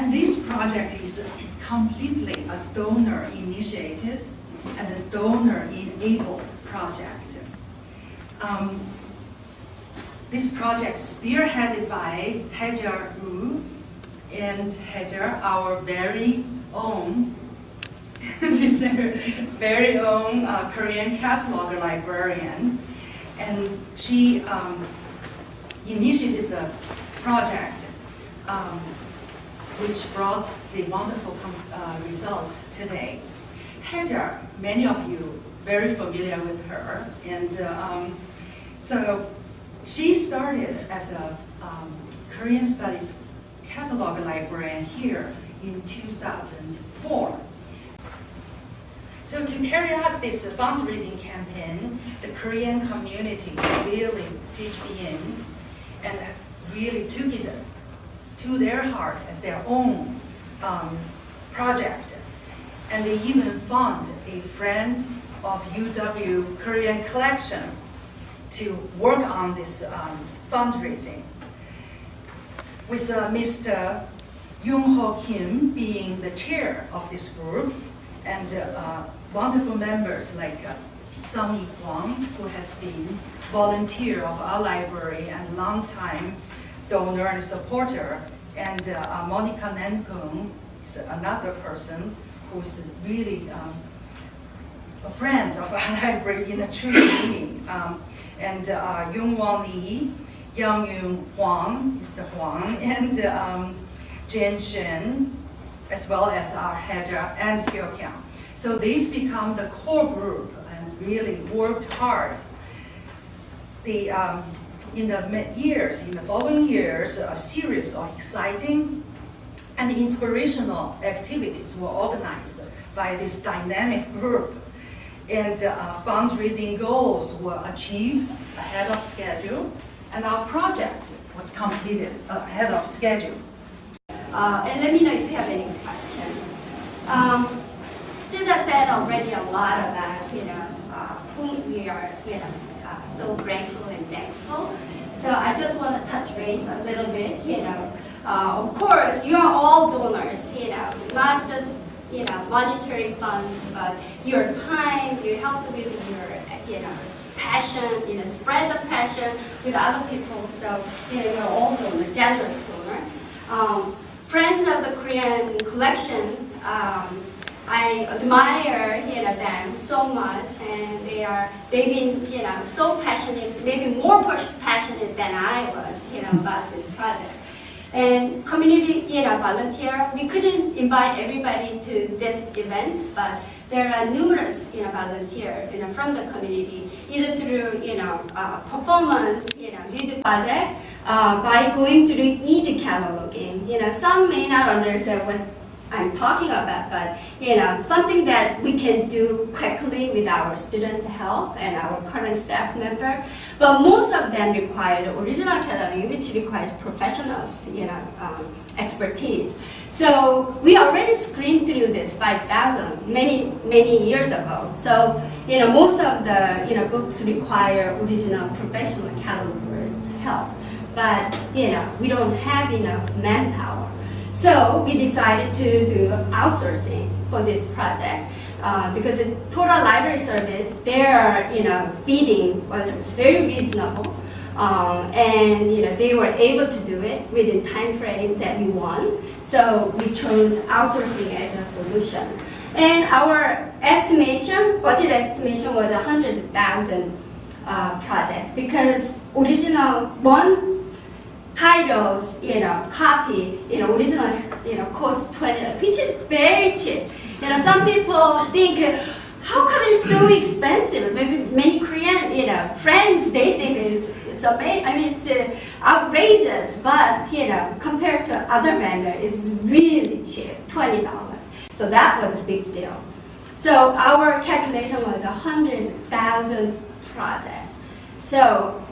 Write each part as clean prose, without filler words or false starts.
And this project is completely a donor-initiated and a donor-enabled project. This project is spearheaded by Haejar Wu and Haejar, our very own Korean catalog librarian, and she initiated the project, which brought the wonderful results today. Haejar, many of you very familiar with her, and so she started as a Korean Studies catalog librarian here in 2004. So to carry out this fundraising campaign, the Korean community really pitched in and really took it to their heart as their own project. And they even found a friend of UW Korean collection to work on this fundraising, with Mr. Young-ho Kim being the chair of this group, and wonderful members like Sung-hee Kwang, who has been volunteer of our library and longtime donor and supporter, and Monica Nankung is another person who's really a friend of our library in a true meaning. And Yung-won Lee, Young-yoon Hwang is the Hwang, and Jen Shin, as well as our Haejar and Hyo-kyung. So these become the core group and really worked hard. In the following years, a series of exciting and inspirational activities were organized by this dynamic group. And fundraising goals were achieved ahead of schedule, and our project was completed ahead of schedule. And let me know if you have any questions. Jija said already a lot about, whom we are, so grateful and thankful. So I just want to touch base a little bit, Of course, you are all donors, not just, monetary funds, but your time, you help with your, passion, spread the passion with other people. So, you're all donors, generous donor. Friends of the Korean collection, I admire them so much, and they've been so passionate, maybe more passionate than I was about this project. And community volunteer, we couldn't invite everybody to this event, but there are numerous volunteers from the community, either through performance, music project, by going through easy cataloging. Some may not understand what I'm talking about, but something that we can do quickly with our students' help and our current staff member. But most of them require the original cataloging, which requires professionals, expertise. So we already screened through this 5,000 many years ago. So most of the books require original professional catalogers' help, but we don't have enough manpower. So we decided to do outsourcing for this project because the total library service, their bidding was very reasonable, and they were able to do it within time frame that we want. So we chose outsourcing as a solution. And our budget estimation was 100,000 project, because original one titles, copy, original, cost $20, which is very cheap. Some people think, how come it's so expensive? Maybe many Korean, friends, they think it's amazing. I mean, it's outrageous, but compared to other vendors, it's really cheap, $20. So that was a big deal. So our calculation was 100,000 projects. So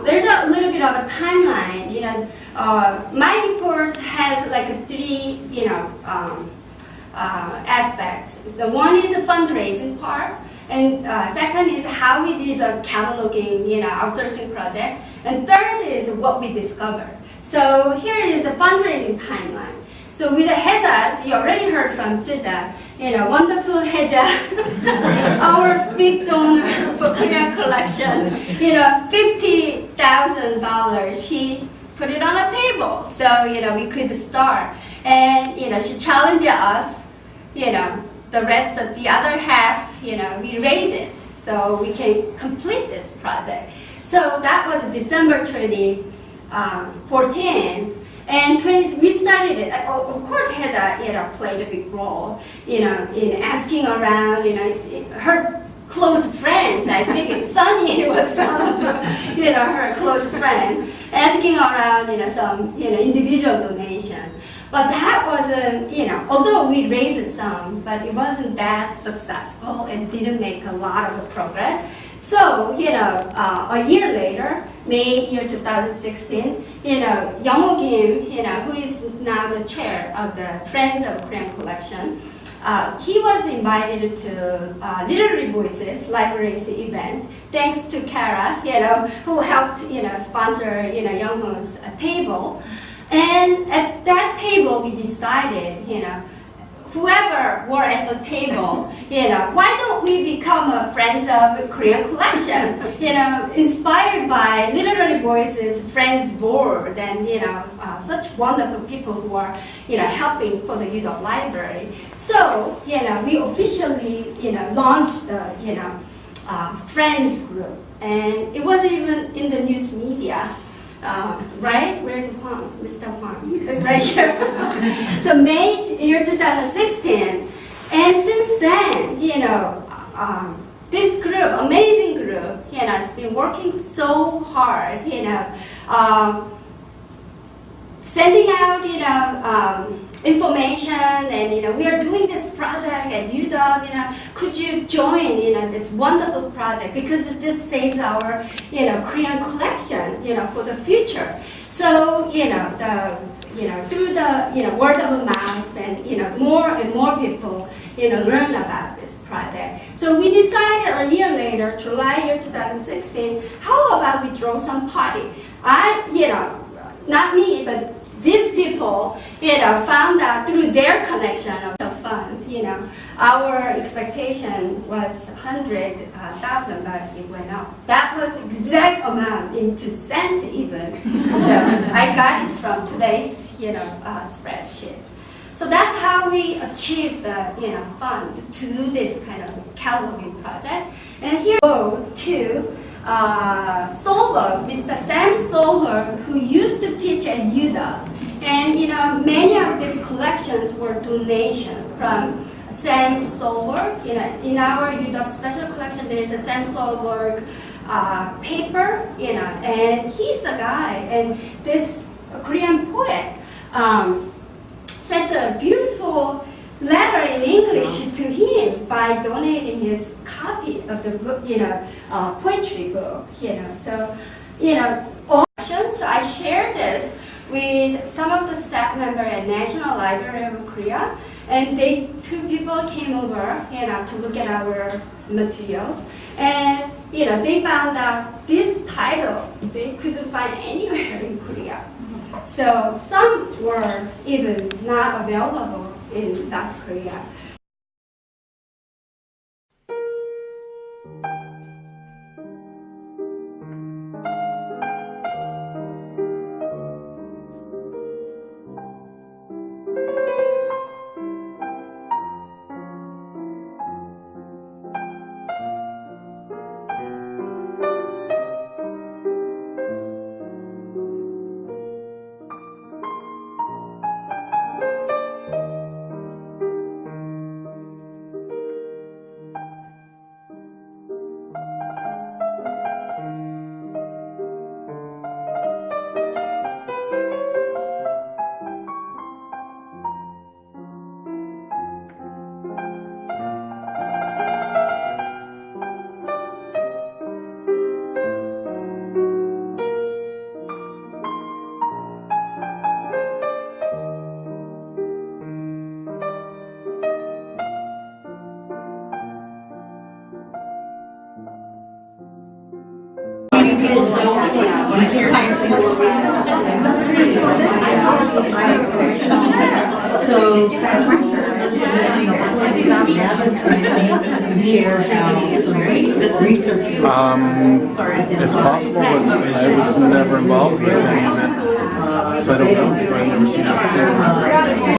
there's a little bit of a timeline. My report has like three, aspects. So one is the fundraising part, and second is how we did the cataloging, outsourcing project, and third is what we discovered. So here is a fundraising timeline. So with the Hejjas, you already heard from Zhida, wonderful Hejja, our big donor for Korean collection, $50,000. She put it on a table, so we could start. And she challenged us, the rest of the other half, we raise it so we can complete this project. So that was December 2014. And we started it. Of course, Hejja, played a big role, in asking around, her close friends. I think Sunny was one of her close friends, asking around, some, individual donation. But that wasn't, although we raised some, but it wasn't that successful and didn't make a lot of progress. So, a year later, May year 2016, Young Kim, who is now the chair of the Friends of Korean Collection, he was invited to Literary Voices Libraries event, thanks to Kara, who helped, sponsor, Youngho's table. And at that table, we decided, whoever were at the table, why don't we become a Friends of Korean Collection? Inspired by Literary Voices Friends Board and such wonderful people who are helping for the UW Library. So we officially launched the Friends group, and it was even in the news media. Right? Where's Juan? Mr. Juan? Right here. So May year 2016. And since then, this group, amazing group, has been working so hard, sending out, information, and we are doing this project at UW. Could you join this wonderful project, because this saves our Korean collection for the future. So through the word of mouth, and more and more people learn about this project. So we decided a year later, July year 2016, how about we throw some party? Not me, but these people, found out through their connection of the fund, our expectation was 100,000, but it went up. That was exact amount into cent even. So I got it from today's, spreadsheet. So that's how we achieved the, fund to do this kind of cataloging project. And here we go to Solberg, Mr. Sam Solberg, who used to teach at UW. And many of these collections were donation from Sam Solberg. In our UW special collection, there is a Sam Solberg paper, and he's a guy. And this Korean poet sent a beautiful letter in English to him by donating his copy of the book, poetry book, So, so I shared this with some of the staff members at National Library of Korea, and two people came over, to look at our materials, and they found out this title they couldn't find anywhere in Korea. So some were even not available in South Korea. share how some research It's possible, but I was never involved with any of that. So I don't know. I've never seen it.